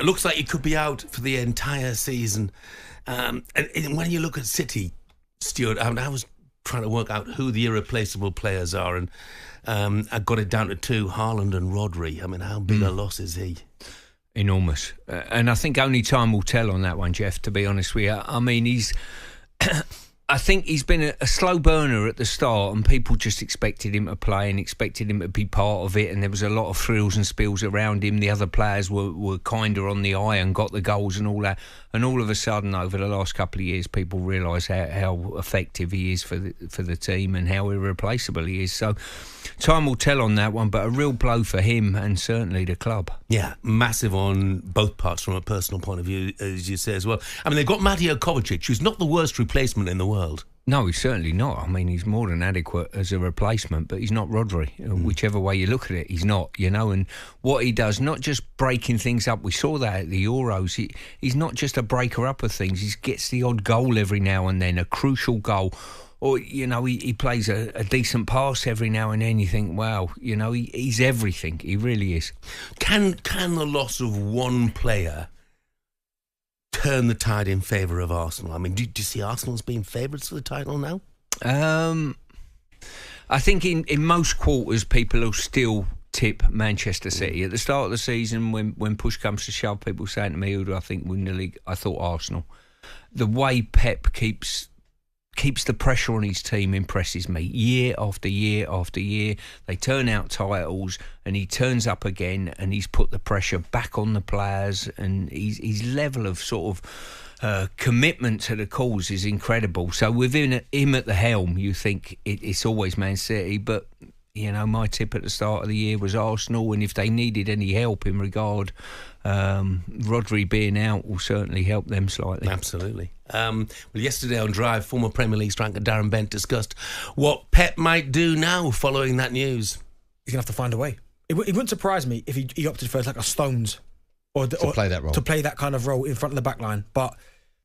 It looks like he could be out for the entire season. And when you look at City, Stuart, I was trying to work out who the irreplaceable players are, and I got it down to two, Haaland and Rodri. I mean, how big a loss is he? Enormous. And I think only time will tell on that one, Jeff, to be honest with you. I mean, he's... I think he's been a slow burner at the start, and people just expected him to play and expected him to be part of it, and there was a lot of frills and spills around him. The other players were kinder on the eye and got the goals and all that. And all of a sudden, over the last couple of years, people realise how effective he is for the team and how irreplaceable he is. So time will tell on that one, but a real blow for him and certainly the club. Yeah, massive on both parts from a personal point of view, as you say as well. I mean, they've got Mateo Kovacic, who's not the worst replacement in the world. No, he's certainly not. I mean, he's more than adequate as a replacement, but he's not Rodri. Whichever way you look at it, he's not, And what he does, not just breaking things up. We saw that at the Euros. He's not just a breaker up of things. He gets the odd goal every now and then, a crucial goal. Or, he plays a decent pass every now and then. You think, wow, he's everything. He really is. Can the loss of one player turn the tide in favour of Arsenal? I mean, do you see Arsenal as being favourites for the title now? I think in most quarters, people will still tip Manchester City. At the start of the season, when push comes to shove, people saying to me, who do I think win the league? I thought Arsenal. The way Pep keeps the pressure on his team impresses me. Year after year after year, they turn out titles, and he turns up again, and he's put the pressure back on the players, and his level of sort of commitment to the cause is incredible. So with him at the helm, you think it's always Man City, but my tip at the start of the year was Arsenal, and if they needed any help in regard, Rodri being out will certainly help them slightly. Absolutely. Well, yesterday on Drive, former Premier League striker Darren Bent discussed what Pep might do now following that news. He's going to have to find a way. It wouldn't surprise me if he opted for like a Stones to play that role. To play that kind of role in front of the back line. But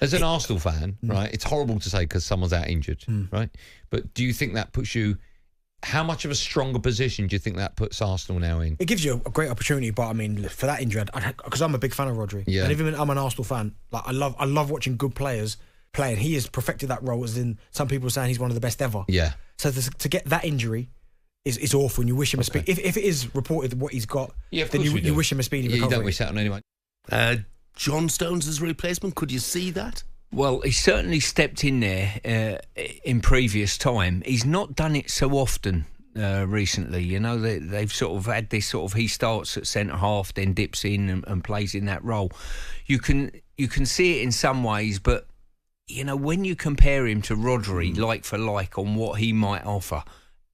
as an Arsenal fan, right, it's horrible to say because someone's out injured, right? But do you think that puts you... How much of a stronger position do you think that puts Arsenal now in? It gives you a great opportunity, but I mean, for that injury, because I'm a big fan of Rodri, and even I'm an Arsenal fan. Like I love watching good players play, and he has perfected that role. As in, some people are saying he's one of the best ever. Yeah. So to get that injury is awful, and you wish him a speed. If it is reported what he's got, then you wish him a speedy recovery. You don't wish that on anyone. John Stones as a replacement. Could you see that? Well, he certainly stepped in there in previous time. He's not done it so often recently. They've sort of had this sort of he starts at centre half, then dips in and plays in that role. You can see it in some ways, but when you compare him to Rodri, like for like, on what he might offer,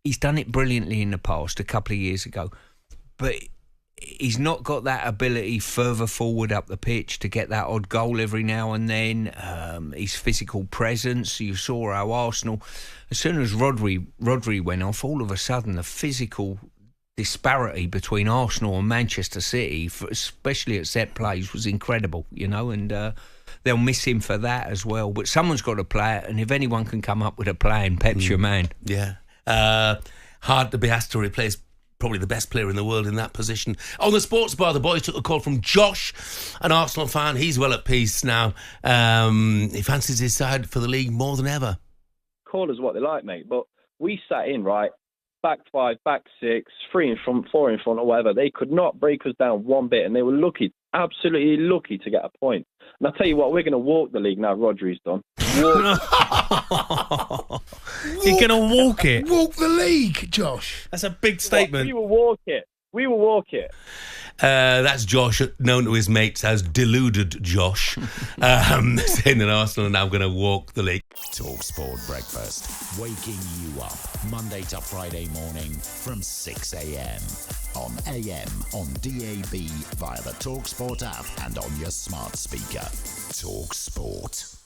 he's done it brilliantly in the past, a couple of years ago, but he's not got that ability further forward up the pitch to get that odd goal every now and then. His physical presence, you saw how Arsenal, as soon as Rodri went off, all of a sudden the physical disparity between Arsenal and Manchester City, especially at set plays, was incredible, and they'll miss him for that as well. But someone's got to play it, and if anyone can come up with a plan, Pep's your man. Yeah. Hard to be asked to replace probably the best player in the world in that position. On the sports bar, the boys took a call from Josh, an Arsenal fan. He's well at peace now. He fancies his side for the league more than ever. Call us what they like, mate. But we sat in, right? Back five, back six, 3 in front, 4 in front, or whatever. They could not break us down one bit, and they were lucky, absolutely lucky to get a point. And I'll tell you what, we're going to walk the league now Rodri's done. You're going to walk it? Walk the league, Josh. That's a big statement. We will walk it. We will walk it. That's Josh, known to his mates as Deluded Josh, saying that Arsenal are now going to walk the league. talkSPORT Breakfast, waking you up Monday to Friday morning from 6 a.m. on AM, on DAB, via the talkSPORT app and on your smart speaker. talkSPORT.